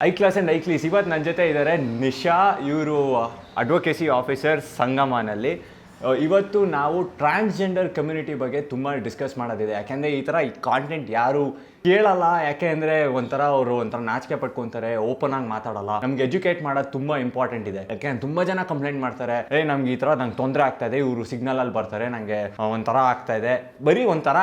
I class and I ಕ್ಲೀಸ್ ಇವತ್ತು ನನ್ನ ಜೊತೆ ಇದ್ದಾರೆ ನಿಶಾ. ಇವರು ಅಡ್ವೊಕೇಸಿ ಆಫೀಸರ್ ಸಂಗಮನಲ್ಲಿ. ಇವತ್ತು ನಾವು ಟ್ರಾನ್ಸ್ಜೆಂಡರ್ ಕಮ್ಯುನಿಟಿ ಬಗ್ಗೆ ತುಂಬ ಡಿಸ್ಕಸ್ ಮಾಡೋದಿದೆ. ಯಾಕೆಂದರೆ ಈ ಥರ ಈ ಕಾಂಟೆಂಟ್ ಯಾರು ಕೇಳಲ್ಲ. ಯಾಕೆ ಅಂದರೆ ಅವರು ಒಂಥರ ನಾಚಿಕೆ ಪಟ್ಕೊತಾರೆ, ಓಪನ್ ಆಗಿ ಮಾತಾಡಲ್ಲ. ನಮ್ಗೆ ಎಜುಕೇಟ್ ಮಾಡೋದು ತುಂಬ ಇಂಪಾರ್ಟೆಂಟ್ ಇದೆ. ಯಾಕೆಂದ್ರೆ ತುಂಬ ಜನ ಕಂಪ್ಲೇಂಟ್ ಮಾಡ್ತಾರೆ, ನಮ್ಗೆ ಈ ಥರ ನಂಗೆ ತೊಂದರೆ ಆಗ್ತಾ ಇದೆ, ಇವರು ಸಿಗ್ನಲಲ್ಲಿ ಬರ್ತಾರೆ, ನನಗೆ ಒಂಥರ ಆಗ್ತಾ ಇದೆ, ಬರೀ ಒಂಥರ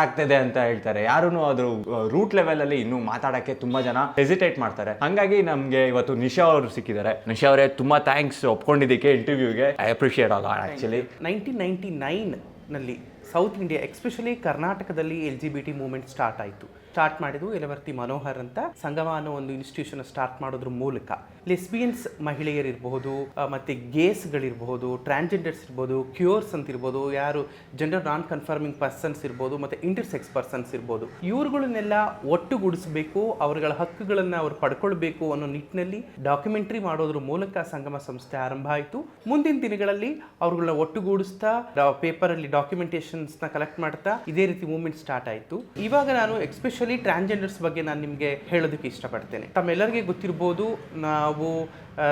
ಆಗ್ತಾಯಿದೆ ಅಂತ ಹೇಳ್ತಾರೆ. ಯಾರೂ ಅದು ರೂಟ್ ಲೆವೆಲಲ್ಲಿ ಇನ್ನೂ ಮಾತಾಡೋಕ್ಕೆ ತುಂಬ ಜನ ಹೆಸಿಟೇಟ್ ಮಾಡ್ತಾರೆ. ಹಾಗಾಗಿ ನಮಗೆ ಇವತ್ತು ನಿಶಾ ಅವರು ಸಿಕ್ಕಿದ್ದಾರೆ. ನಿಶಾ ಅವರೇ, ತುಂಬ ಥ್ಯಾಂಕ್ಸ್ ಒಪ್ಕೊಂಡಿದ್ದಕ್ಕೆ ಇಂಟರ್ವ್ಯೂಗೆ. I appreciate all actually. 1999ನಲ್ಲಿ ಸೌತ್ ಇಂಡಿಯಾ ಎಸ್ಪೆಷಲಿ ಕರ್ನಾಟಕದಲ್ಲಿ LGBT ಮೂವ್ಮೆಂಟ್ ಸ್ಟಾರ್ಟ್ ಮಾಡಿದ್ದು ಯಲವರ್ತಿ ಮನೋಹರ್ ಅಂತ ಸಂಗಮ ಅನ್ನೋ ಒಂದು ಇನ್ಸ್ಟಿಟ್ಯೂಷನ್ ಸ್ಟಾರ್ಟ್ ಮಾಡೋದ್ರ ಮೂಲಕ ಲೆಸ್ಬಿಯನ್ಸ್ ಮಹಿಳೆಯರಿರಬಹುದು, ಮತ್ತು ಗೇಸ್ಗಳಿರ್ಬಹುದು, ಟ್ರಾನ್ಸ್ಜೆಂಡರ್ಸ್ ಇರ್ಬೋದು, ಕ್ಯೂರ್ಸ್ ಅಂತ ಇರ್ಬೋದು, ಯಾರು ಜೆಂಡರ್ ನಾನ್ ಕನ್ಫರ್ಮಿಂಗ್ ಪರ್ಸನ್ಸ್ ಇರ್ಬೋದು, ಮತ್ತು ಇಂಟರ್ಸೆಕ್ಸ್ ಪರ್ಸನ್ಸ್ ಇರ್ಬೋದು, ಇವ್ರುಗಳನ್ನೆಲ್ಲ ಒಟ್ಟುಗೂಡಿಸಬೇಕು, ಅವರುಗಳ ಹಕ್ಕುಗಳನ್ನು ಅವ್ರು ಪಡ್ಕೊಳ್ಬೇಕು ಅನ್ನೋ ನಿಟ್ಟಿನಲ್ಲಿ ಡಾಕ್ಯುಮೆಂಟ್ರಿ ಮಾಡೋದ್ರ ಮೂಲಕ ಸಂಗಮ ಸಂಸ್ಥೆ ಆರಂಭ ಆಯಿತು. ಮುಂದಿನ ದಿನಗಳಲ್ಲಿ ಅವ್ರುಗಳನ್ನ ಒಟ್ಟುಗೂಡಿಸ್ತಾ ಪೇಪರಲ್ಲಿ ಡಾಕ್ಯುಮೆಂಟೇಷನ್ಸ್ನ ಕಲೆಕ್ಟ್ ಮಾಡ್ತಾ ಇದೇ ರೀತಿ ಮೂವ್ಮೆಂಟ್ ಸ್ಟಾರ್ಟ್ ಆಯಿತು. ಇವಾಗ ನಾನು ಎಸ್ಪೆಷಲಿ ಟ್ರಾನ್ಸ್ಜೆಂಡರ್ಸ್ ಬಗ್ಗೆ ನಾನು ನಿಮಗೆ ಹೇಳೋದಕ್ಕೆ ಇಷ್ಟಪಡ್ತೇನೆ. ತಮ್ಮೆಲ್ಲರಿಗೆ ಗೊತ್ತಿರ್ಬೋದು, ನಾವು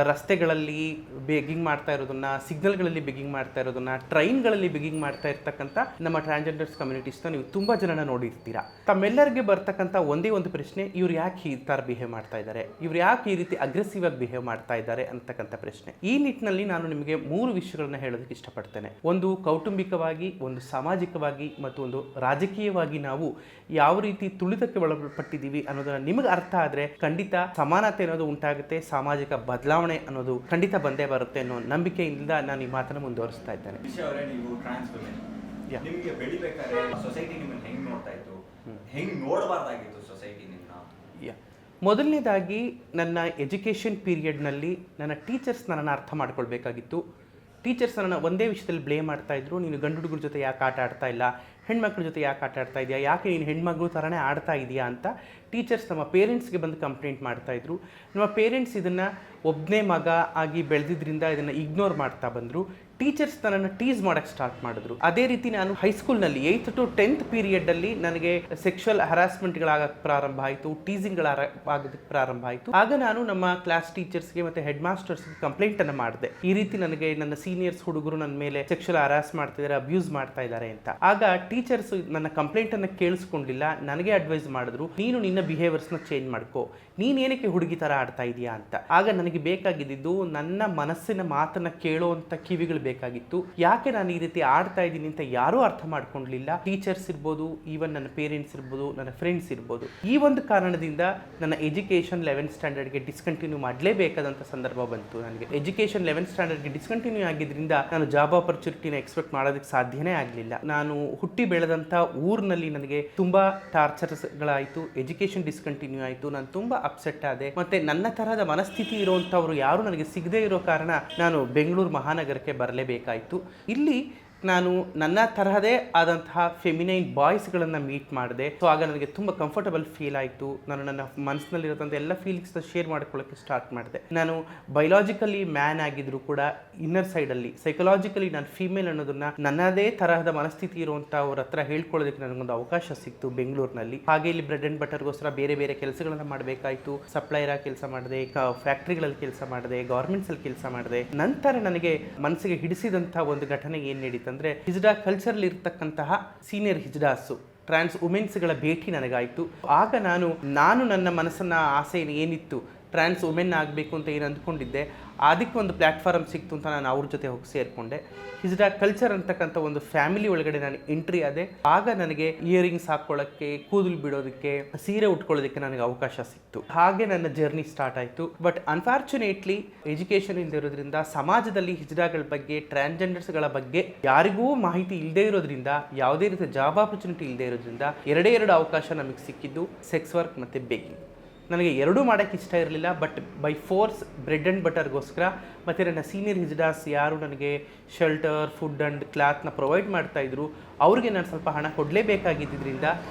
ರಸ್ತೆಗಳಲ್ಲಿ ಬೆಗ್ಗಿಂಗ್ ಮಾಡ್ತಾ ಇರೋದನ್ನ, ಸಿಗ್ನಲ್ಗಳಲ್ಲಿ ಬೆಗ್ಗಿಂಗ್ ಮಾಡ್ತಾ ಇರೋದನ್ನ, ಟ್ರೈನ್ಗಳಲ್ಲಿ ಬೆಗ್ಗಿಂಗ್ ಮಾಡ್ತಾ ಇರ್ತಕ್ಕಂಥ ನಮ್ಮ ಟ್ರಾನ್ಸ್ಜೆಂಡರ್ಸ್ ಕಮ್ಯುನಿಟೀಸ್ನ ನೀವು ತುಂಬ ಜನನ ನೋಡಿರ್ತೀರಾ. ತಮ್ಮೆಲ್ಲರಿಗೆ ಬರ್ತಕ್ಕಂಥ ಒಂದೇ ಒಂದು ಪ್ರಶ್ನೆ, ಇವ್ರು ಯಾಕೆ ಈ ಥರ ಬಿಹೇವ್ ಮಾಡ್ತಾ ಇದ್ದಾರೆ, ಇವ್ರು ಯಾಕೆ ಈ ರೀತಿ ಅಗ್ರೆಸಿವ್ ಆಗಿ ಬಿಹೇವ್ ಮಾಡ್ತಾ ಇದ್ದಾರೆ ಅಂತಕ್ಕಂಥ ಪ್ರಶ್ನೆ. ಈ ನಿಟ್ಟಿನಲ್ಲಿ ನಾನು ನಿಮಗೆ 3 ವಿಷಯಗಳನ್ನ ಹೇಳೋದಕ್ಕೆ ಇಷ್ಟಪಡ್ತೇನೆ. ಒಂದು ಕೌಟುಂಬಿಕವಾಗಿ, ಒಂದು ಸಾಮಾಜಿಕವಾಗಿ ಮತ್ತು ಒಂದು ರಾಜಕೀಯವಾಗಿ ನಾವು ಯಾವ ರೀತಿ ತುಳಿತಕ್ಕೆ ಒಳಪಟ್ಟಿದ್ದೀವಿ ಅನ್ನೋದನ್ನ ನಿಮಗೆ ಅರ್ಥ ಆದರೆ ಖಂಡಿತ ಸಮಾನತೆ ಅನ್ನೋದು ಉಂಟಾಗುತ್ತೆ, ಸಾಮಾಜಿಕ ಬದಲಾವಣೆ ಅನ್ನೋದು ಖಂಡಿತ ಬಂದೇ ಬರುತ್ತೆ ಅನ್ನೋ ನಂಬಿಕೆಯಿಂದ ನಾನು ಈ ಮಾತನ್ನು ಮುಂದುವರಿಸ್ತಾ ಇದ್ದೇನೆ. ನಿಮಗೆ ಬೆಳಿಬೇಕಾದ್ರೆ ಸೊಸೈಟಿ ನಿಮ್ಮನ್ನು ಹೆಂಗೆ ನೋಡ್ತಾ ಇತ್ತು, ಹೆಂಗೆ ನೋಡಬಾರ್ದಾಗಿತ್ತು ಸೊಸೈಟಿ ನಿಮ್ಮನ್ನ? ಮೊದಲನೇದಾಗಿ ನನ್ನ ಎಜುಕೇಷನ್ ಪೀರಿಯಡ್ನಲ್ಲಿ ನನ್ನ ಟೀಚರ್ಸ್ ನನ್ನನ್ನು ಅರ್ಥ ಮಾಡ್ಕೊಳ್ಬೇಕಾಗಿತ್ತು. ಟೀಚರ್ಸ್ ನನ್ನ ಒಂದೇ ವಿಷಯದಲ್ಲಿ ಬ್ಲೇಮ್ ಮಾಡ್ತಾ ಇದ್ರು, ನೀನು ಗಂಡು ಹುಡುಗರ ಜೊತೆ ಯಾಕೆ ಆಟ ಆಡ್ತಾ ಇಲ್ಲ, ಹೆಣ್ಮಕ್ಳ ಜೊತೆ ಯಾಕೆ ಆಟ ಆಡ್ತಾ ಇದೆಯಾ, ಯಾಕೆ ನೀನು ಹೆಣ್ಮಗಳು ಥರನೇ ಆಡ್ತಾ ಇದೆಯಾ ಅಂತ ಟೀಚರ್ಸ್ ನಮ್ಮ ಪೇರೆಂಟ್ಸ್ಗೆ ಬಂದು ಕಂಪ್ಲೇಂಟ್ ಮಾಡ್ತಾಯಿದ್ರು. ನಮ್ಮ ಪೇರೆಂಟ್ಸ್ ಇದನ್ನು ಒಬ್ಬನೇ ಮಗ ಆಗಿ ಬೆಳೆದಿದ್ದರಿಂದ ಇದನ್ನು ಇಗ್ನೋರ್ ಮಾಡ್ತಾ ಬಂದರು. ಟೀಚರ್ಸ್ ನನ್ನನ್ನು ಟೀಸ್ ಮಾಡೋಕ್ಕೆ ಸ್ಟಾರ್ಟ್ ಮಾಡಿದ್ರು. ಅದೇ ರೀತಿ ನಾನು ಹೈಸ್ಕೂಲ್ನಲ್ಲಿ 8th to 10th ಪೀರಿಯಡ್ಡಲ್ಲಿ ನನಗೆ ಸೆಕ್ಷುವಲ್ ಹರಾಸ್ಮೆಂಟ್ಗಳಾಗಕ್ಕೆ ಪ್ರಾರಂಭ ಆಯಿತು, ಟೀಸಿಂಗ್ಗಳಾಗೋದಕ್ಕೆ ಪ್ರಾರಂಭ ಆಯಿತು. ಆಗ ನಾನು ನಮ್ಮ ಕ್ಲಾಸ್ ಟೀಚರ್ಸ್ಗೆ ಮತ್ತು ಹೆಡ್ ಮಾಸ್ಟರ್ಸ್ಗೆ ಕಂಪ್ಲೇಂಟನ್ನು ಮಾಡಿದೆ. ಈ ರೀತಿ ನನಗೆ ನನ್ನ ಸೀನಿಯರ್ಸ್ ಹುಡುಗರು ನನ್ನ ಮೇಲೆ ಸೆಕ್ಷುವಲ್ ಹರಾಸ್ ಮಾಡ್ತಿದ್ದಾರೆ, ಅಬ್ಯೂಸ್ ಮಾಡ್ತಾ ಇದ್ದಾರೆ ಅಂತ. ಆಗ ಟೀಚರ್ಸ್ ನನ್ನ ಕಂಪ್ಲೇಂಟನ್ನು ಕೇಳಿಸ್ಕೊಂಡಿಲ್ಲ, ನನಗೆ ಅಡ್ವೈಸ್ ಮಾಡಿದ್ರು, ನೀನು ನಿನ್ನ ಬಿಹೇವಿಯರ್ಸ್ನ ಚೇಂಜ್ ಮಾಡ್ಕೋ, ನೀನು ಏನಕ್ಕೆ ಹುಡುಗಿ ಥರ ಆಡ್ತಾ ಇದೆಯಾ ಅಂತ. ಆಗ ನನಗೆ ಬೇಕಾಗಿದ್ದು ನನ್ನ ಮನಸ್ಸಿನ ಮಾತನ್ನು ಕೇಳೋವಂಥ ಕಿವಿಗಳು ಬೇಕಾಗಿತ್ತು. ಯಾಕೆ ನಾನು ಈ ರೀತಿ ಆಡ್ತಾ ಇದ್ದೀನಿ ಅಂತ ಯಾರೂ ಅರ್ಥ ಮಾಡ್ಕೊಳ್ಳಲಿಲ್ಲ. ಟೀಚರ್ಸ್ ಇರ್ಬೋದು, ಈವನ್ ನನ್ನ ಪೇರೆಂಟ್ಸ್ ಇರ್ಬೋದು, ನನ್ನ ಫ್ರೆಂಡ್ಸ್ ಇರ್ಬೋದು. ಈ ಒಂದು ಕಾರಣದಿಂದ ನನ್ನ ಎಜುಕೇಷನ್ 11th ಸ್ಟ್ಯಾಂಡರ್ಡ್ಗೆ ಡಿಸ್ಕಂಟಿನ್ಯೂ ಮಾಡಲೇಬೇಕಾದಂಥ ಸಂದರ್ಭ ಬಂತು. ನನಗೆ ಎಜುಕೇಷನ್ 11th ಸ್ಟ್ಯಾಂಡರ್ಡ್ಗೆ ಡಿಸ್ಕಂಟಿನ್ಯೂ ಆಗಿದ್ದರಿಂದ ನಾನು ಜಾಬ್ ಆಪರ್ಚುನಿಟಿನ ಎಕ್ಸ್ಪೆಕ್ಟ್ ಮಾಡೋದಕ್ಕೆ ಸಾಧ್ಯನೇ ಆಗಲಿಲ್ಲ. ನಾನು ಹುಟ್ಟಿ ಬೆಳೆದಂಥ ಊರಿನಲ್ಲಿ ನನಗೆ ತುಂಬ ಟಾರ್ಚರ್ಸ್ಗಳಾಯಿತು, ಎಜುಕೇಷನ್ ಡಿಸ್ಕಂಟಿನ್ಯೂ ಆಯಿತು. ನಾನು ತುಂಬ ಅಪ್ಸೆಟ್ ಆದೆ. ಮತ್ತು ನನ್ನ ತರಹದ ಮನಸ್ಥಿತಿ ಇರುವಂಥವ್ರು ಯಾರು ನನಗೆ ಸಿಗದೇ ಇರೋ ಕಾರಣ ನಾನು ಬೆಂಗಳೂರು ಮಹಾನಗರಕ್ಕೆ ಬರಲೇಬೇಕಾಯಿತು. ಇಲ್ಲಿ ನಾನು ನನ್ನ ತರಹದೇ ಆದಂತಹ ಫೆಮಿನೈನ್ ಬಾಯ್ಸ್ಗಳನ್ನು ಮೀಟ್ ಮಾಡಿದೆ. ಸೊ ಆಗ ನನಗೆ ತುಂಬ ಕಂಫರ್ಟಬಲ್ ಫೀಲ್ ಆಯಿತು. ನಾನು ನನ್ನ ಮನಸ್ಸಿನಲ್ಲಿರೋಂಥ ಎಲ್ಲ ಫೀಲಿಂಗ್ಸ್ನ ಶೇರ್ ಮಾಡ್ಕೊಳ್ಳೋಕ್ಕೆ ಸ್ಟಾರ್ಟ್ ಮಾಡಿದೆ. ನಾನು ಬಯೋಲಾಜಿಕಲಿ ಮ್ಯಾನ್ ಆಗಿದ್ರು ಕೂಡ ಇನ್ನರ್ ಸೈಡಲ್ಲಿ ಸೈಕಲಾಜಿಕಲಿ ನಾನು ಫೀಮೇಲ್ ಅನ್ನೋದನ್ನ ನನ್ನದೇ ತರಹದ ಮನಸ್ಥಿತಿ ಇರುವಂಥವ್ರ ಹತ್ರ ಹೇಳ್ಕೊಳ್ಳೋದಕ್ಕೆ ನನಗೊಂದು ಅವಕಾಶ ಸಿಕ್ತು ಬೆಂಗಳೂರಿನಲ್ಲಿ. ಹಾಗೆ ಇಲ್ಲಿ ಬ್ರೆಡ್ ಆ್ಯಂಡ್ ಬಟರ್ಗೋಸ್ಕರ ಬೇರೆ ಬೇರೆ ಕೆಲಸಗಳನ್ನು ಮಾಡಬೇಕಾಯಿತು. ಸಪ್ಲೈಯರ್ ಆಗಿ ಕೆಲಸ ಮಾಡಿದೆ, ಫ್ಯಾಕ್ಟ್ರಿಗಳಲ್ಲಿ ಕೆಲಸ ಮಾಡಿದೆ, ಗೌರ್ಮೆಂಟ್ಸಲ್ಲಿ ಕೆಲಸ ಮಾಡಿದೆ. ನಂತರ ನನಗೆ ಮನಸ್ಸಿಗೆ ಹಿಡಿಸಿದಂಥ ಒಂದು ಘಟನೆ ಏನು ನಡೀತು ಅಂದರೆ, ಹಿಜ್ಡಾ ಕಲ್ಚರ್ಲಿ ಇರ್ತಕ್ಕಂತಹ ಸೀನಿಯರ್ ಹಿಜ್ಡಾಸು ಟ್ರಾನ್ಸ್ ವುಮೆನ್ಸ್ಗಳ ಭೇಟಿ ನನಗಾಯಿತು. ಆಗ ನಾನು ನನ್ನ ಮನಸ್ಸನ್ನ ಆಸೆ ಏನಿತ್ತು, ಟ್ರಾನ್ಸ್ ವುಮೆನ್ ಆಗಬೇಕು ಅಂತ ಏನು ಅಂದ್ಕೊಂಡಿದ್ದೆ, ಅದಕ್ಕೆ ಒಂದು ಪ್ಲ್ಯಾಟ್ಫಾರ್ಮ್ ಸಿಕ್ತು ಅಂತ ನಾನು ಅವ್ರ ಜೊತೆ ಹೋಗಿ ಸೇರಿಕೊಂಡೆ. ಹಿಜ್ಡಾ ಕಲ್ಚರ್ ಅಂತಕ್ಕಂಥ ಒಂದು ಫ್ಯಾಮಿಲಿ ಒಳಗಡೆ ನಾನು ಎಂಟ್ರಿ ಆದೆ. ಆಗ ನನಗೆ ಇಯರಿಂಗ್ಸ್ ಹಾಕ್ಕೊಳ್ಳೋಕ್ಕೆ, ಕೂದಲು ಬಿಡೋದಕ್ಕೆ, ಸೀರೆ ಉಟ್ಕೊಳ್ಳೋದಕ್ಕೆ ನನಗೆ ಅವಕಾಶ ಸಿಕ್ತು. ಹಾಗೆ ನನ್ನ ಜರ್ನಿ ಸ್ಟಾರ್ಟ್ ಆಯಿತು. ಬಟ್ ಅನ್ಫಾರ್ಚುನೇಟ್ಲಿ ಎಜುಕೇಷನ್ ಇಲ್ಲದೆ ಇರೋದ್ರಿಂದ, ಸಮಾಜದಲ್ಲಿ ಹಿಜ್ಡಾಗಳ ಬಗ್ಗೆ, ಟ್ರಾನ್ಸ್ಜೆಂಡರ್ಸ್ಗಳ ಬಗ್ಗೆ ಯಾರಿಗೂ ಮಾಹಿತಿ ಇಲ್ಲದೆ ಇರೋದ್ರಿಂದ, ಯಾವುದೇ ರೀತಿಯ ಜಾಬ್ ಆಪರ್ಚುನಿಟಿ ಇಲ್ಲದೆ ಇರೋದ್ರಿಂದ ಎರಡು ಅವಕಾಶ ನಮಗೆ ಸಿಕ್ಕಿದ್ದು, ಸೆಕ್ಸ್ ವರ್ಕ್ ಮತ್ತು ಬೇಕಿಂಗ್. ನನಗೆ ಎರಡೂ ಮಾಡೋಕ್ಕೆ ಇಷ್ಟ ಇರಲಿಲ್ಲ. But by force bread and ಬಟರ್ಗೋಸ್ಕರ ಮತ್ತು ನನ್ನ ಸೀನಿಯರ್ ಹಿಜ್ಡಾಸ್ ಯಾರು ನನಗೆ ಶೆಲ್ಟರ್, ಫುಡ್ ಆ್ಯಂಡ್ ಕ್ಲಾತ್ನ ಪ್ರೊವೈಡ್ ಮಾಡ್ತಾಯಿದ್ರು, ಅವ್ರಿಗೆ ನಾನು ಸ್ವಲ್ಪ ಹಣ ಕೊಡಲೇಬೇಕಾಗಿದ್ದರಿಂದ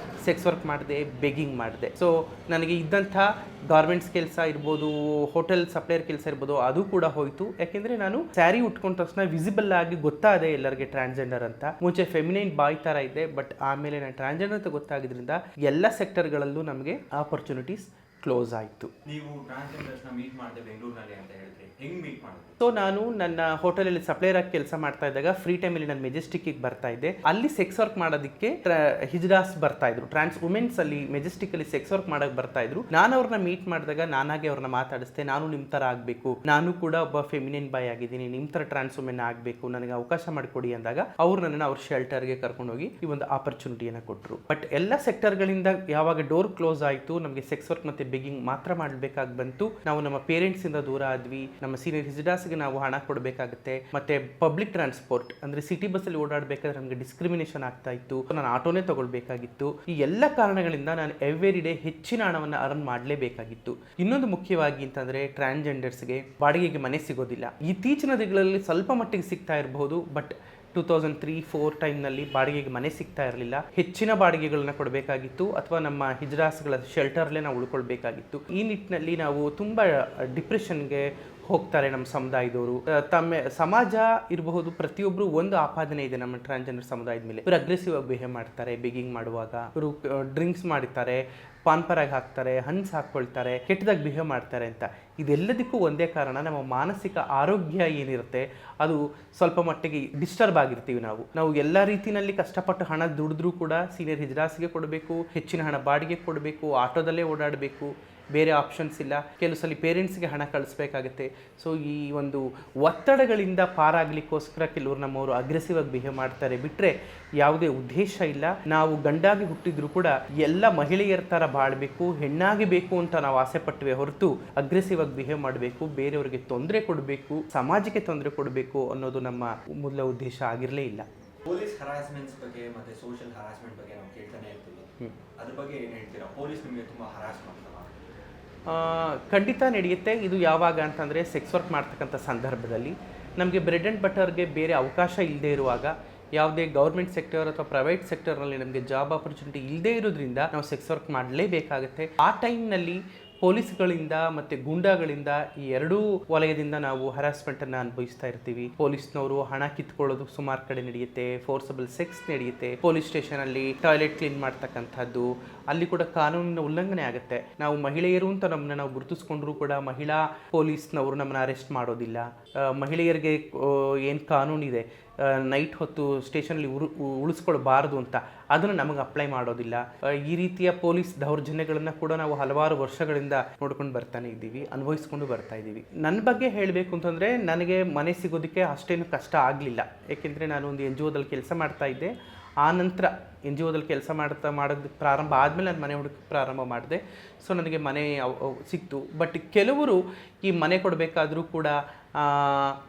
ಸೆಕ್ಸ್ ವರ್ಕ್ ಮಾಡಿದೆ, ಬೆಗ್ಗಿಂಗ್ ಮಾಡಿದೆ. ಸೊ ನನಗೆ ಇದ್ದಂಥ ಗಾರ್ಮೆಂಟ್ಸ್ ಕೆಲಸ ಇರ್ಬೋದು, ಹೋಟೆಲ್ ಸಪ್ಲೈಯರ್ ಕೆಲಸ ಇರ್ಬೋದು, ಅದು ಕೂಡ ಹೋಯಿತು. ಯಾಕೆಂದರೆ ನಾನು ಸ್ಯಾರಿ ಉಟ್ಕೊಂಡ ತಕ್ಷಣ ವಿಸಿಬಲ್ ಆಗಿ ಗೊತ್ತಾದೆ ಎಲ್ಲರಿಗೆ ಟ್ರಾನ್ಸ್ಜೆಂಡರ್ ಅಂತ. ಮುಂಚೆ ಫೆಮಿನೈನ್ ಬಾಯ್ ಥರ ಇದ್ದೆ, ಬಟ್ ಆಮೇಲೆ ನಾನು ಟ್ರಾನ್ಸ್ಜೆಂಡರ್ ಅಂತ ಗೊತ್ತಾಗಿದ್ದರಿಂದ ಎಲ್ಲ ಸೆಕ್ಟರ್ಗಳಲ್ಲೂ ನಮಗೆ ಆಪರ್ಚುನಿಟೀಸ್ ಕ್ಲೋಸ್ ಆಯಿತು. ನೀವು ಟ್ರಾನ್ಸ್ಜೆಂಡರ್ಸ್ನ ಮೀಟ್ ಮಾಡಿದೆ ಬೆಂಗಳೂರಿನಲ್ಲಿ ಅಂತ ಹೇಳಿದ್ರಿ, ಹೆಂಗೆ ಮೀಟ್ ಮಾಡಿದ್ರಿ? ಸೊ ನಾನು ನನ್ನ ಹೋಟೆಲಲ್ಲಿ ಸಪ್ಲೈಯರ್ ಆಗಿ ಕೆಲಸ ಮಾಡ್ತಾ ಇದ್ದಾಗ ಫ್ರೀ ಟೈಮಲ್ಲಿ ನಾನು ಮೆಜೆಸ್ಟಿಕ್ಕಿಗೆ ಬರ್ತಾ ಇದ್ದೆ. ಅಲ್ಲಿ ಸೆಕ್ಸ್ ವರ್ಕ್ ಮಾಡೋದಕ್ಕೆ ಹಿಜ್ಡಾಸ್ ಬರ್ತಾ ಇದ್ರು, ಟ್ರಾನ್ಸ್ ವುಮೆನ್ಸ್ ಅಲ್ಲಿ ಮೆಜೆಸ್ಟಿಕಲ್ಲಿ ಸೆಕ್ಸ್ ವರ್ಕ್ ಮಾಡಕ್ಕೆ ಬರ್ತಾ ಇದ್ರು. ನಾನು ಅವ್ರನ್ನ ಮೀಟ್ ಮಾಡಿದಾಗ ನಾನಾಗೆ ಅವ್ರನ್ನ ಮಾತಾಡಿಸ್ದೆ, ನಾನು ನಿಮ್ಮ ಥರ ಆಗಬೇಕು, ನಾನು ಕೂಡ ಒಬ್ಬ ಫೆಮಿನಿನ್ ಬಾಯ್ ಆಗಿದ್ದೀನಿ, ನಿಮ್ಮ ಥರ ಟ್ರಾನ್ಸ್ ವುಮೆನ್ ಆಗಬೇಕು, ನನಗೆ ಅವಕಾಶ ಮಾಡಿಕೊಡಿ ಅಂದಾಗ ಅವ್ರು ನನ್ನನ್ನು ಅವ್ರ ಶೆಲ್ಟರ್ಗೆ ಕರ್ಕೊಂಡೋಗಿ ಈ ಒಂದು ಆಪರ್ಚುನಿಟಿಯನ್ನು ಕೊಟ್ಟರು. ಬಟ್ ಎಲ್ಲ ಸೆಕ್ಟರ್ಗಳಿಂದ ಯಾವಾಗ ಡೋರ್ ಕ್ಲೋಸ್ ಆಯಿತು, ನಮಗೆ ಸೆಕ್ಸ್ ವರ್ಕ್ ಮತ್ತು ಬೆಗ್ಗಿಂಗ್ ಮಾತ್ರ ಮಾಡಬೇಕಾಗಿ ಬಂತು. ನಾವು ನಮ್ಮ ಪೇರೆಂಟ್ಸಿಂದ ದೂರ ಆದ್ವಿ, ನಮ್ಮ ಸೀನಿಯರ್ ಹಿಜ್ಡಾಸ್ಗೆ ನಾವು ಹಣ ಕೊಡಬೇಕಾಗುತ್ತೆ, ಮತ್ತೆ ಪಬ್ಲಿಕ್ ಟ್ರಾನ್ಸ್ಪೋರ್ಟ್ ಅಂದರೆ ಸಿಟಿ ಬಸ್ಸಲ್ಲಿ ಓಡಾಡಬೇಕಾದ್ರೆ ನಮಗೆ ಡಿಸ್ಕ್ರಿಮಿನೇಷನ್ ಆಗ್ತಾ ಇತ್ತು, ನಾನು ಆಟೋನೇ ತಗೊಳ್ಬೇಕಾಗಿತ್ತು. ಈ ಎಲ್ಲ ಕಾರಣಗಳಿಂದ ನಾನು ಎವ್ರಿ ಡೇ ಹೆಚ್ಚಿನ ಹಣವನ್ನು ಅರ್ನ್ ಮಾಡಲೇಬೇಕಾಗಿತ್ತು. ಇನ್ನೊಂದು ಮುಖ್ಯವಾಗಿ ಅಂತಂದರೆ ಟ್ರಾನ್ಸ್ಜೆಂಡರ್ಸ್ಗೆ ಬಾಡಿಗೆಗೆ ಮನೆ ಸಿಗೋದಿಲ್ಲ. ಇತ್ತೀಚಿನ ದಿನಗಳಲ್ಲಿ ಸ್ವಲ್ಪ ಮಟ್ಟಿಗೆ ಸಿಗ್ತಾ ಇರಬಹುದು, ಬಟ್ 2003-04 ಟೈಮ್ನಲ್ಲಿ ಬಾಡಿಗೆಗೆ ಮನೆ ಸಿಗ್ತಾ ಇರಲಿಲ್ಲ. ಹೆಚ್ಚಿನ ಬಾಡಿಗೆಗಳನ್ನ ಕೊಡಬೇಕಾಗಿತ್ತು ಅಥವಾ ನಮ್ಮ ಹಿಜ್ಡಾಸ್ಗಳ ಶೆಲ್ಟರ್ಲೇ ನಾವು ಉಳ್ಕೊಳ್ಬೇಕಾಗಿತ್ತು. ಈ ನಿಟ್ಟಿನಲ್ಲಿ ನಾವು ತುಂಬ ಡಿಪ್ರೆಷನ್ಗೆ ಹೋಗ್ತಾರೆ ನಮ್ಮ ಸಮುದಾಯದವರು. ತಮ್ಮ ಸಮಾಜ ಇರಬಹುದು, ಪ್ರತಿಯೊಬ್ಬರು ಒಂದು ಆಪಾದನೆ ಇದೆ ನಮ್ಮ ಟ್ರಾನ್ಸ್ಜೆಂಡರ್ ಸಮುದಾಯದ ಮೇಲೆ. ಇವರು ಅಗ್ರೆಸಿವ್ ಆಗಿ ಬಿಹೇವ್ ಮಾಡ್ತಾರೆ, ಬೆಗಿಂಗ್ ಮಾಡುವಾಗ ಇವರು ಡ್ರಿಂಕ್ಸ್ ಮಾಡಿರ್ತಾರೆ, ಪಾನ್ಪರಾಗಿ ಹಾಕ್ತಾರೆ, ಹನ್ಸ್ ಹಾಕ್ಕೊಳ್ತಾರೆ, ಕೆಟ್ಟದಾಗಿ ಬಿಹೇವ್ ಮಾಡ್ತಾರೆ ಅಂತ. ಇದೆಲ್ಲದಕ್ಕೂ ಒಂದೇ ಕಾರಣ, ನಮ್ಮ ಮಾನಸಿಕ ಆರೋಗ್ಯ ಏನಿರುತ್ತೆ ಅದು ಸ್ವಲ್ಪ ಮಟ್ಟಿಗೆ ಡಿಸ್ಟರ್ಬ್ ಆಗಿರ್ತೀವಿ. ನಾವು ಎಲ್ಲ ರೀತಿಯಲ್ಲಿ ಕಷ್ಟಪಟ್ಟು ಹಣ ದುಡಿದ್ರೂ ಕೂಡ ಸೀನಿಯರ್ ಹಿಜ್ಡಾಸ್ಗೆ ಕೊಡಬೇಕು, ಹೆಚ್ಚಿನ ಹಣ ಬಾಡಿಗೆ ಕೊಡಬೇಕು, ಆಟೋದಲ್ಲೇ ಓಡಾಡಬೇಕು, ಬೇರೆ ಆಪ್ಷನ್ಸ್ ಇಲ್ಲ. ಕೆಲವು ಸಲ ಪೇರೆಂಟ್ಸ್ಗೆ ಹಣ ಕಳಿಸ್ಬೇಕಾಗತ್ತೆ. ಸೊ ಈ ಒಂದು ಒತ್ತಡಗಳಿಂದ ಪಾರಾಗಲಿಕ್ಕೋಸ್ಕರ ಕೆಲವರು ನಮ್ಮವರು ಅಗ್ರೆಸಿವ್ ಆಗಿ ಬಿಹೇವ್ ಮಾಡ್ತಾರೆ, ಬಿಟ್ಟರೆ ಯಾವುದೇ ಉದ್ದೇಶ ಇಲ್ಲ. ನಾವು ಗಂಡಾಗಿ ಹುಟ್ಟಿದ್ರು ಕೂಡ ಎಲ್ಲ ಮಹಿಳೆಯರ ಥರ ಬಾಳಬೇಕು, ಹೆಣ್ಣಾಗಿ ಬೇಕು ಅಂತ ನಾವು ಆಸೆ ಪಟ್ಟವೆ ಹೊರತು ಅಗ್ರೆಸಿವ್ ಆಗಿ ಬಿಹೇವ್ ಮಾಡಬೇಕು, ಬೇರೆಯವರಿಗೆ ತೊಂದರೆ ಕೊಡಬೇಕು, ಸಮಾಜಕ್ಕೆ ತೊಂದರೆ ಕೊಡಬೇಕು ಅನ್ನೋದು ನಮ್ಮ ಮೂಲ ಉದ್ದೇಶ ಆಗಿರಲೇ ಇಲ್ಲ. ಪೊಲೀಸ್ ಹರಾಸ್ಮೆಂಟ್ಸ್ ಬಗ್ಗೆ ಮತ್ತು ಸೋಷಿಯಲ್ ಹರಾಸ್ಮೆಂಟ್ ಬಗ್ಗೆ ನಾವು ಕೇಳ್ತಾನೆ ಇರ್ತೀವಿ, ಅದ್ರ ಬಗ್ಗೆ ಏನು ಹೇಳ್ತೀರಾ? ಪೊಲೀಸ್ ನಿಮಗೆ ತುಂಬ ಹರಾಸ್ ಮಾಡ್ತಾರೆ? ಖಂಡಿತ ನಡೆಯುತ್ತೆ. ಇದು ಯಾವಾಗ ಅಂತಂದರೆ ಸೆಕ್ಸ್ ವರ್ಕ್ ಮಾಡ್ತಕ್ಕಂಥ ಸಂದರ್ಭದಲ್ಲಿ ನಮಗೆ ಬ್ರೆಡ್ ಆ್ಯಂಡ್ ಬಟರ್ಗೆ ಬೇರೆ ಅವಕಾಶ ಇಲ್ಲದೆ ಇರುವಾಗ, ಯಾವುದೇ ಗೌರ್ಮೆಂಟ್ ಸೆಕ್ಟರ್ ಅಥವಾ ಪ್ರೈವೇಟ್ ಸೆಕ್ಟರ್ನಲ್ಲಿ ನಮಗೆ ಜಾಬ್ ಆಪರ್ಚುನಿಟಿ ಇಲ್ಲದೆ ಇರೋದ್ರಿಂದ ನಾವು ಸೆಕ್ಸ್ ವರ್ಕ್ ಮಾಡಲೇಬೇಕಾಗುತ್ತೆ. ಆ ಟೈಮ್ನಲ್ಲಿ ಪೊಲೀಸ್ಗಳಿಂದ ಮತ್ತು ಗೂಂಡಾಗಳಿಂದ ಈ ಎರಡೂ ವಲಯದಿಂದ ನಾವು ಹರಾಸ್ಮೆಂಟನ್ನು ಅನುಭವಿಸ್ತಾ ಇರ್ತೀವಿ. ಪೊಲೀಸ್ನವರು ಹಣ ಕಿತ್ಕೊಳ್ಳೋದು ಸುಮಾರು ಕಡೆ ನಡೆಯುತ್ತೆ, ಫೋರ್ಸಬಲ್ ಸೆಕ್ಸ್ ನಡೆಯುತ್ತೆ, ಪೊಲೀಸ್ ಸ್ಟೇಷನಲ್ಲಿ ಟಾಯ್ಲೆಟ್ ಕ್ಲೀನ್ ಮಾಡ್ತಕ್ಕಂಥದ್ದು, ಅಲ್ಲಿ ಕೂಡ ಕಾನೂನಿನ ಉಲ್ಲಂಘನೆ ಆಗುತ್ತೆ. ನಾವು ಮಹಿಳೆಯರು ಅಂತ ನಮ್ಮನ್ನ ನಾವು ಗುರುತಿಸ್ಕೊಂಡ್ರೂ ಕೂಡ ಮಹಿಳಾ ಪೊಲೀಸ್ನವರು ನಮ್ಮನ್ನು ಅರೆಸ್ಟ್ ಮಾಡೋದಿಲ್ಲ. ಮಹಿಳೆಯರಿಗೆ ಏನು ಕಾನೂನಿದೆ, ನೈಟ್ ಹೊತ್ತು ಸ್ಟೇಷನಲ್ಲಿ ಉಳಿಸ್ಕೊಳ್ಬಾರ್ದು ಅಂತ, ಅದನ್ನು ನಮಗೆ ಅಪ್ಲೈ ಮಾಡೋದಿಲ್ಲ. ಈ ರೀತಿಯ ಪೊಲೀಸ್ ದೌರ್ಜನ್ಯಗಳನ್ನು ಕೂಡ ನಾವು ಹಲವಾರು ವರ್ಷಗಳಿಂದ ನೋಡ್ಕೊಂಡು ಬರ್ತಾನೆ ಇದ್ದೀವಿ, ಅನುಭವಿಸ್ಕೊಂಡು ಬರ್ತಾ ಇದ್ದೀವಿ. ನನ್ನ ಬಗ್ಗೆ ಹೇಳಬೇಕು ಅಂತಂದರೆ, ನನಗೆ ಮನೆ ಸಿಗೋದಕ್ಕೆ ಅಷ್ಟೇನು ಕಷ್ಟ ಆಗಲಿಲ್ಲ. ಏಕೆಂದರೆ ನಾನು ಒಂದು NGOದಲ್ಲಿ ಕೆಲಸ ಮಾಡ್ತಾ ಇದ್ದೆ. ಆ ನಂತರ NGOದಲ್ಲಿ ಕೆಲಸ ಮಾಡೋದು ಪ್ರಾರಂಭ ಆದಮೇಲೆ ನಾನು ಮನೆ ಹುಡುಕಕ್ಕೆ ಪ್ರಾರಂಭ ಮಾಡಿದೆ. ಸೊ ನನಗೆ ಮನೆ ಸಿಕ್ತು. ಬಟ್ ಕೆಲವರು ಈ ಮನೆ ಕೊಡಬೇಕಾದ್ರೂ ಕೂಡ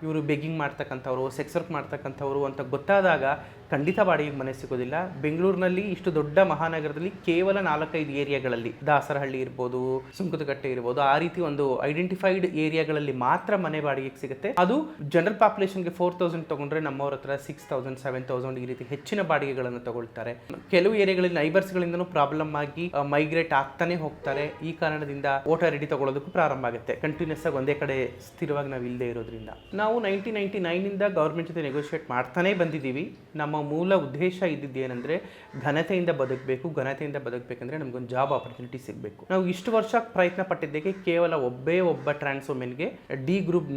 ಇವರು ಬೆಗ್ಗಿಂಗ್ ಮಾಡ್ತಕ್ಕಂಥವ್ರು, ಸೆಕ್ಸ್ ವರ್ಕ್ ಮಾಡ್ತಕ್ಕಂಥವ್ರು ಅಂತ ಗೊತ್ತಾದಾಗ ಖಂಡಿತ ಬಾಡಿಗೆಗೆ ಮನೆ ಸಿಗೋದಿಲ್ಲ. ಬೆಂಗಳೂರಿನಲ್ಲಿ ಇಷ್ಟು ದೊಡ್ಡ ಮಹಾನಗರದಲ್ಲಿ ಕೇವಲ 4-5 ಏರಿಯಾಗಳಲ್ಲಿ, ದಾಸರಹಳ್ಳಿ ಇರ್ಬೋದು, ಸುಂಕದಕಟ್ಟೆ ಇರ್ಬೋದು, ಆ ರೀತಿ ಒಂದು ಐಡೆಂಟಿಫೈಡ್ ಏರಿಯಾಗಳಲ್ಲಿ ಮಾತ್ರ ಮನೆ ಬಾಡಿಗೆಗೆ ಸಿಗುತ್ತೆ. ಅದು ಜನರಲ್ ಪಾಪ್ಯುಲೇಷನ್ಗೆ 4000 ತಗೊಂಡ್ರೆ ನಮ್ಮವ್ರ ಹತ್ರ 6000, 7000 ಈ ರೀತಿ ಹೆಚ್ಚಿನ ಬಾಡಿಗೆಗಳನ್ನು ತಗೊಳ್ತಾರೆ. ಕೆಲವು ಏರಿಯಾಗಳಲ್ಲಿ ನೈಬರ್ಸ್ಗಳಿಂದನೂ ಪ್ರಾಬ್ಲಮ್ ಆಗಿ ಮೈಗ್ರೇಟ್ ಆಗ್ತಾನೆ ಹೋಗ್ತಾರೆ. ಈ ಕಾರಣದಿಂದ ವೋಟರ್ ಐಡಿ ತಗೊಳ್ಳೋದಕ್ಕೂ ಪ್ರಾರಂಭ ಆಗುತ್ತೆ. ಕಂಟಿನ್ಯೂಸ್ ಆಗಿ ಒಂದೇ ಕಡೆ ಸ್ಥಿರವಾಗಿ ನಾವು ಇಲ್ಲದೆ ಇರೋದ್ರಿಂದ ನಾವು 1999 ಗೌರ್ಮೆಂಟ್ ಜೊತೆ ನೆಗೋಷಿಯೇಟ್ ಮಾಡ್ತಾನೆ ಬಂದಿದ್ದೀವಿ. ನಮ್ಮ ಮೂಲ ಉದ್ದೇಶ ಇದ್ದಿದ್ದೇನೆಂದರೆ ಘನತೆಯಿಂದ ಬದುಕಬೇಕು. ಘನತೆಯಿಂದ ಬದುಕಬೇಕಂದ್ರೆ ನಮಗೊಂದು ಜಾಬ್ ಆಪರ್ಚುನಿಟಿ ಸಿಗಬೇಕು. ನಾವು ಇಷ್ಟು ವರ್ಷ ಪ್ರಯತ್ನ ಪಟ್ಟಿದ್ದಕ್ಕೆ ಕೇವಲ ಒಬ್ಬ ಟ್ರಾನ್ಸ್ ವುಮೆನ್ಗೆ ಡಿ ಗ್ರೂಪ್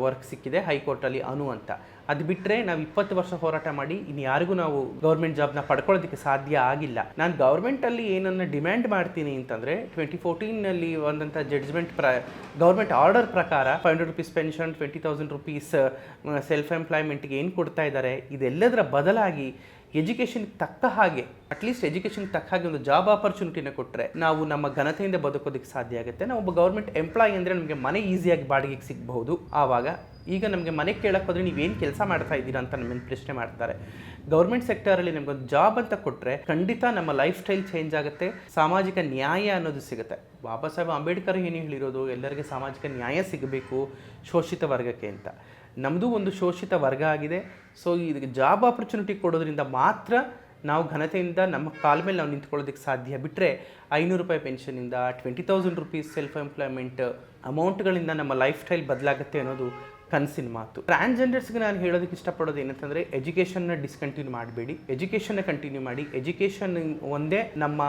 ವರ್ಕ್ ಸಿಕ್ಕಿದೆ ಹೈಕೋರ್ಟಲ್ಲಿ, ಅನು ಅಂತ. ಅದು ಬಿಟ್ಟರೆ ನಾವು 20 ವರ್ಷ ಹೋರಾಟ ಮಾಡಿ ಇನ್ನು ಯಾರಿಗೂ ನಾವು ಗೌರ್ಮೆಂಟ್ ಜಾಬ್ನ ಪಡ್ಕೊಳ್ಳೋದಕ್ಕೆ ಸಾಧ್ಯ ಆಗಿಲ್ಲ. ನಾನು ಗೌರ್ಮೆಂಟಲ್ಲಿ ಏನನ್ನು ಡಿಮ್ಯಾಂಡ್ ಮಾಡ್ತೀನಿ ಅಂತಂದರೆ, 2014ನಲ್ಲಿ ಬಂದಂಥ ಜಡ್ಜ್ಮೆಂಟ್ ಗೌರ್ಮೆಂಟ್ ಆರ್ಡರ್ ಪ್ರಕಾರ 500 ರೂಪೀಸ್ ಪೆನ್ಷನ್, 20,000 ರೂಪೀಸ್ ಸೆಲ್ಫ್ ಎಂಪ್ಲಾಯ್ಮೆಂಟ್ಗೆ ಏನು ಕೊಡ್ತಾ ಇದ್ದಾರೆ, ಇದೆಲ್ಲದರ ಬದಲಾಗಿ ಎಜುಕೇಷನ್ಗೆ ತಕ್ಕ ಹಾಗೆ, ಅಟ್ಲೀಸ್ಟ್ ಎಜುಕೇಷನ್ಗೆ ತಕ್ಕ ಹಾಗೆ ಒಂದು ಜಾಬ್ ಆಪರ್ಚುನಿಟಿನ ಕೊಟ್ಟರೆ ನಾವು ನಮ್ಮ ಘನತೆಯಿಂದ ಬದುಕೋದಕ್ಕೆ ಸಾಧ್ಯ ಆಗುತ್ತೆ. ನಾವು ಒಬ್ಬ ಗೌರ್ಮೆಂಟ್ ಎಂಪ್ಲಾಯಿ ಅಂದರೆ ನಮಗೆ ಮನೆ ಈಸಿಯಾಗಿ ಬಾಡಿಗೆಗೆ ಸಿಗಬಹುದು. ಆವಾಗ ಈಗ ನಮಗೆ ಮನೆ ಕೇಳಕ್ಕೆ ಹೋದರೆ ನೀವೇನು ಕೆಲಸ ಮಾಡ್ತಾ ಇದ್ದೀರಾ ಅಂತ ನಮ್ಮನ್ನು ಪ್ರಶ್ನೆ ಮಾಡ್ತಾರೆ. ಗೌರ್ಮೆಂಟ್ ಸೆಕ್ಟರಲ್ಲಿ ನಮಗೊಂದು ಜಾಬ್ ಅಂತ ಕೊಟ್ಟರೆ ಖಂಡಿತ ನಮ್ಮ ಲೈಫ್ ಸ್ಟೈಲ್ ಚೇಂಜ್ ಆಗುತ್ತೆ, ಸಾಮಾಜಿಕ ನ್ಯಾಯ ಅನ್ನೋದು ಸಿಗುತ್ತೆ. ಬಾಬಾ ಸಾಹೇಬ್ ಅಂಬೇಡ್ಕರ್ ಏನು ಹೇಳಿರೋದು, ಎಲ್ಲರಿಗೆ ಸಾಮಾಜಿಕ ನ್ಯಾಯ ಸಿಗಬೇಕು ಶೋಷಿತ ವರ್ಗಕ್ಕೆ ಅಂತ. ನಮ್ಮದು ಒಂದು ಶೋಷಿತ ವರ್ಗ ಆಗಿದೆ. ಸೊ ಇದಕ್ಕೆ ಜಾಬ್ ಆಪರ್ಚುನಿಟಿ ಕೊಡೋದ್ರಿಂದ ಮಾತ್ರ ನಾವು ಘನತೆಯಿಂದ ನಮ್ಮ ಕಾಲ ಮೇಲೆ ನಾವು ನಿಂತ್ಕೊಳ್ಳೋದಕ್ಕೆ ಸಾಧ್ಯ. ಬಿಟ್ಟರೆ 500 ರೂಪಾಯಿ ಪೆನ್ಷನಿಂದ 20,000 ರೂಪೀಸ್ ಸೆಲ್ಫ್ ಎಂಪ್ಲಾಯ್ಮೆಂಟ್ ಅಮೌಂಟ್ಗಳಿಂದ ನಮ್ಮ ಲೈಫ್ ಸ್ಟೈಲ್ ಬದಲಾಗುತ್ತೆ ಅನ್ನೋದು ಕನಸಿನ ಮಾತು. ಟ್ರಾನ್ಸ್ಜೆಂಡರ್ಸ್ಗೆ ನಾನು ಹೇಳೋದಕ್ಕೆ ಇಷ್ಟಪಡೋದು ಏನಂತಂದರೆ ಎಜುಕೇಷನ್ನ ಡಿಸ್ಕಂಟಿನ್ಯೂ ಮಾಡಬೇಡಿ, ಎಜುಕೇಷನ್ನ ಕಂಟಿನ್ಯೂ ಮಾಡಿ. ಎಜುಕೇಷನ್ ಒಂದೇ ನಮ್ಮ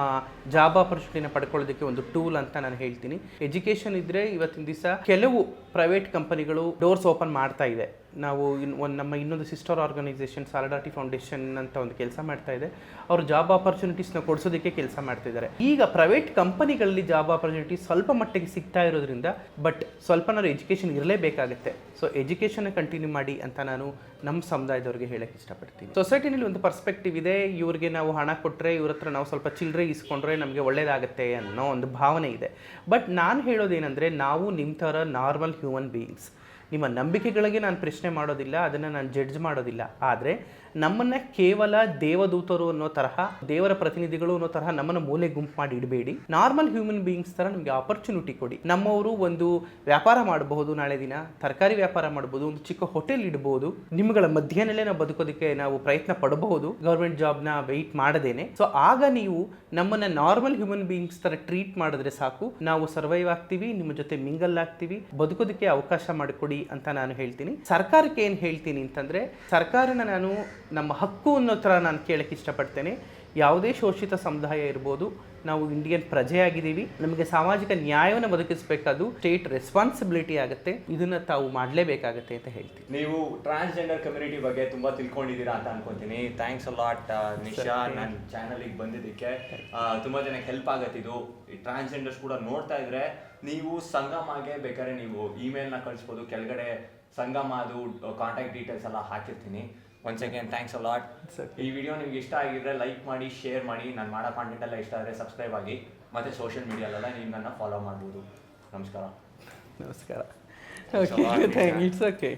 ಜಾಬ್ ಆಪರ್ಚುನಿಟಿನ ಪಡ್ಕೊಳ್ಳೋದಕ್ಕೆ ಒಂದು ಟೂಲ್ ಅಂತ ನಾನು ಹೇಳ್ತೀನಿ. ಎಜುಕೇಷನ್ ಇದ್ದರೆ ಇವತ್ತಿನ ದಿವಸ ಕೆಲವು ಪ್ರೈವೇಟ್ ಕಂಪನಿಗಳು ಡೋರ್ಸ್ ಓಪನ್ ಮಾಡ್ತಾ ಇದೆ. ನಾವು ನಮ್ಮ ಇನ್ನೊಂದು ಸಿಸ್ಟರ್ ಆರ್ಗನೈಸೇಷನ್ ಸಾಲಿಡಾರಿಟಿ ಫೌಂಡೇಶನ್ ಅಂತ ಒಂದು ಕೆಲಸ ಮಾಡ್ತಾ ಇದೆ. ಅವರು ಜಾಬ್ ಆಪರ್ಚುನಿಟೀಸ್ನ ಕೊಡಿಸೋದಕ್ಕೆ ಕೆಲಸ ಮಾಡ್ತಾ ಇದ್ದಾರೆ. ಈಗ ಪ್ರೈವೇಟ್ ಕಂಪನಿಗಳಲ್ಲಿ ಜಾಬ್ ಆಪರ್ಚುನಿಟಿ ಸ್ವಲ್ಪ ಮಟ್ಟಿಗೆ ಸಿಗ್ತಾ ಇರೋದ್ರಿಂದ ಬಟ್ ಸ್ವಲ್ಪನಾದ್ರು ಎಜುಕೇಷನ್ ಇರಲೇಬೇಕಾಗುತ್ತೆ. ಸೊ ಎಜುಕೇಷನ್ನ ಕಂಟಿನ್ಯೂ ಮಾಡಿ ಅಂತ ನಾನು ನಮ್ಮ ಸಮುದಾಯದವ್ರಿಗೆ ಹೇಳಕ್ಕೆ ಇಷ್ಟಪಡ್ತೀನಿ. ಸೊಸೈಟಿನಲ್ಲಿ ಒಂದು ಪರ್ಸ್ಪೆಕ್ಟಿವ್ ಇದೆ, ಇವ್ರಿಗೆ ನಾವು ಹಣ ಕೊಟ್ಟರೆ ಇವ್ರ ಹತ್ರ ನಾವು ಸ್ವಲ್ಪ ಚಿಲ್ಲರೆ ಇಸ್ಕೊಂಡ್ರೆ ನಮಗೆ ಒಳ್ಳೇದಾಗುತ್ತೆ ಅನ್ನೋ ಒಂದು ಭಾವನೆ ಇದೆ. ಬಟ್ ನಾನು ಹೇಳೋದೇನೆಂದರೆ, ನಾವು ನಿಮ್ಮ ಥರ ನಾರ್ಮಲ್ ಹ್ಯೂಮನ್ ಬೀಯಿಂಗ್ಸ್, ನಿಮ್ಮ ನಂಬಿಕೆಗಳಿಗೆ ನಾನು ಪ್ರಶ್ನೆ ಮಾಡೋದಿಲ್ಲ, ಅದನ್ನು ನಾನು ಜಡ್ಜ್ ಮಾಡೋದಿಲ್ಲ. ಆದರೆ ನಮ್ಮನ್ನು ಕೇವಲ ದೇವದೂತರು ಅನ್ನೋ ತರಹ, ದೇವರ ಪ್ರತಿನಿಧಿಗಳು ಅನ್ನೋ ತರಹ ನಮ್ಮನ್ನು ಮೂಲೆ ಗುಂಪು ಮಾಡಿ ಇಡಬೇಡಿ. ನಾರ್ಮಲ್ ಹ್ಯೂಮನ್ ಬೀಯಿಂಗ್ಸ್ ಥರ ನಮಗೆ ಆಪರ್ಚುನಿಟಿ ಕೊಡಿ. ನಮ್ಮವರು ಒಂದು ವ್ಯಾಪಾರ ಮಾಡಬಹುದು, ನಾಳೆ ದಿನ ತರಕಾರಿ ವ್ಯಾಪಾರ ಮಾಡ್ಬೋದು, ಒಂದು ಚಿಕ್ಕ ಹೋಟೆಲ್ ಇಡ್ಬೋದು, ನಿಮ್ಮಗಳ ಮಧ್ಯನಲ್ಲೇ ನಾವು ಬದುಕೋದಕ್ಕೆ ನಾವು ಪ್ರಯತ್ನ ಪಡಬಹುದು, ಗೌರ್ಮೆಂಟ್ ಜಾಬ್ನ ವೆಯ್ಟ್ ಮಾಡದೇನೆ. ಸೊ ಆಗ ನೀವು ನಮ್ಮನ್ನು ನಾರ್ಮಲ್ ಹ್ಯೂಮನ್ ಬೀಯಿಂಗ್ಸ್ ಥರ ಟ್ರೀಟ್ ಮಾಡಿದ್ರೆ ಸಾಕು, ನಾವು ಸರ್ವೈವ್ ಆಗ್ತೀವಿ, ನಿಮ್ಮ ಜೊತೆ ಮಿಂಗಲ್ ಆಗ್ತೀವಿ, ಬದುಕೋದಕ್ಕೆ ಅವಕಾಶ ಮಾಡಿಕೊಡಿ ಅಂತ ನಾನು ಹೇಳ್ತೀನಿ. ಸರ್ಕಾರಕ್ಕೆ ಏನು ಹೇಳ್ತೀನಿ ಅಂತಂದರೆ, ಸರ್ಕಾರನ ನಾನು ನಮ್ಮ ಹಕ್ಕು ಅನ್ನೋ ಥರ ನಾನು ಕೇಳಕ್ಕೆ ಇಷ್ಟಪಡ್ತೇನೆ. ಯಾವುದೇ ಶೋಷಿತ ಸಮುದಾಯ ಇರ್ಬೋದು, ನಾವು ಇಂಡಿಯನ್ ಪ್ರಜೆಯಾಗಿದ್ದೀವಿ, ನಮಗೆ ಸಾಮಾಜಿಕ ನ್ಯಾಯವನ್ನು ಬದುಕಿಸಬೇಕಾದ್ದು ಸ್ಟೇಟ್ ರೆಸ್ಪಾನ್ಸಿಬಿಲಿಟಿ ಆಗುತ್ತೆ. ಇದನ್ನು ತಾವು ಮಾಡಲೇಬೇಕಾಗತ್ತೆ ಅಂತ ಹೇಳ್ತೀನಿ. ನೀವು ಟ್ರಾನ್ಸ್ಜೆಂಡರ್ ಕಮ್ಯುನಿಟಿ ಬಗ್ಗೆ ತುಂಬ ತಿಳ್ಕೊಂಡಿದ್ದೀರಾ ಅಂತ ಅನ್ಕೊತೀನಿ. ಥ್ಯಾಂಕ್ಸ್ ಅ ಲಾಟ್ ನಿಶಾ, ನನ್ನ ಚಾನಲಿಗೆ ಬಂದಿದ್ದಕ್ಕೆ. ತುಂಬ ಜನಕ್ಕೆ ಹೆಲ್ಪ್ ಆಗತ್ತಿದು. ಈ ಟ್ರಾನ್ಸ್ಜೆಂಡರ್ಸ್ ಕೂಡ ನೋಡ್ತಾ ಇದ್ರೆ ನೀವು ಸಂಗಮಗೆ ಬೇಕಾದ್ರೆ ನೀವು ಇಮೇಲ್ನ ಕಳಿಸ್ಬೋದು, ಕೆಳಗಡೆ ಸಂಗಮದು ಕಾಂಟ್ಯಾಕ್ಟ್ ಡೀಟೇಲ್ಸ್ ಎಲ್ಲ ಹಾಕಿರ್ತೀನಿ. Once again thanks a lot. ಈ ವಿಡಿಯೋ ನಿಮ್ಗೆ ಇಷ್ಟ ಆಗಿದ್ರೆ ಲೈಕ್ ಮಾಡಿ, ಶೇರ್ ಮಾಡಿ. ನಾನು ಮಾಡೋ ಕಾಂಟೆಂಟ್ ಎಲ್ಲ ಇಷ್ಟ ಆದರೆ ಸಬ್ಸ್ಕ್ರೈಬ್ ಆಗಿ, ಮತ್ತು ಸೋಷಿಯಲ್ ಮೀಡಿಯಾಲೆಲ್ಲ ನೀವು ನನ್ನ ಫಾಲೋ ಮಾಡ್ಬೋದು. ನಮಸ್ಕಾರ. ನಮಸ್ಕಾರ. It's okay.